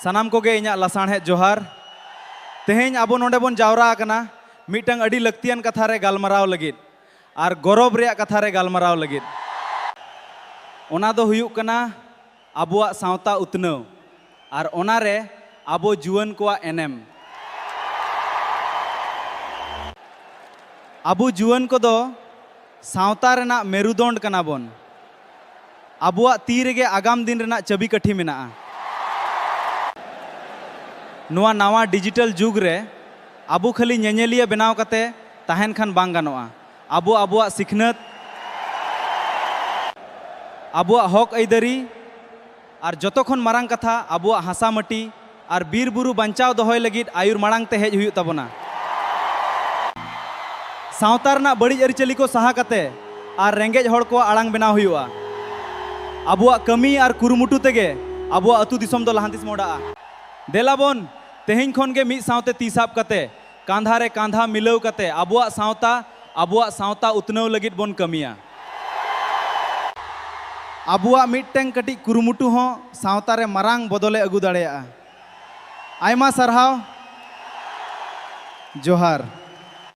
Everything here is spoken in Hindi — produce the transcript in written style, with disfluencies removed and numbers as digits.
सानाम कोगे इᱧᱟᱜ लासाणहेद जोहार। तेहेñ आबो नोंडे बोन जावरा आकना मिटंग अडी लक्तियान कथा रे गालमाराव लगिद आर गौरव रेया कथा रे गालमाराव लगिद। ओना दो हुयुग कना आबुआ सावता उतनाव आर ओना रे आबो जुआन कोआ एनेम। आबो जुआन को दो सावता रेना मेरुदंड कना बोन। आबुआ ती रेगे आगाम दिन रेना चाबी काठी मेनाआ। नोआ नावा डिजिटल जुग रे आबो खाली ñeñeliya बनाव कते ताहेन खान बांग गानोआ। आबो आबुआ सिखनत आबुआ हक आइदारी आर जतो खन मारांग कथा आबुआ हासा माटी आर बीर बुरु बांचाव दोहय लगिद आयुर मारांग ते हेज हुयुग ताबोना। सावता रना बड़ी अरिचली को सहा कते आर रेंगेज हड़ को आड़ांग बनाव हुयुआ। आबुआ कमी आर कुरुमुटु तेगे आबुआ अतु दिसम दो लहांतिस मोडाआ। देलाबोन तेहेñ खन गे मिद सावते ती साब कते कांधा रे कांधा मिलाव कते आबुआ सावता उतनाव लगिद बोन कमिया। आबुआ मिटटें कटी कुरुमुटु हो सावता रे मारांग बदले अगु दाड़ेया। आयमा सरहाव जोहार।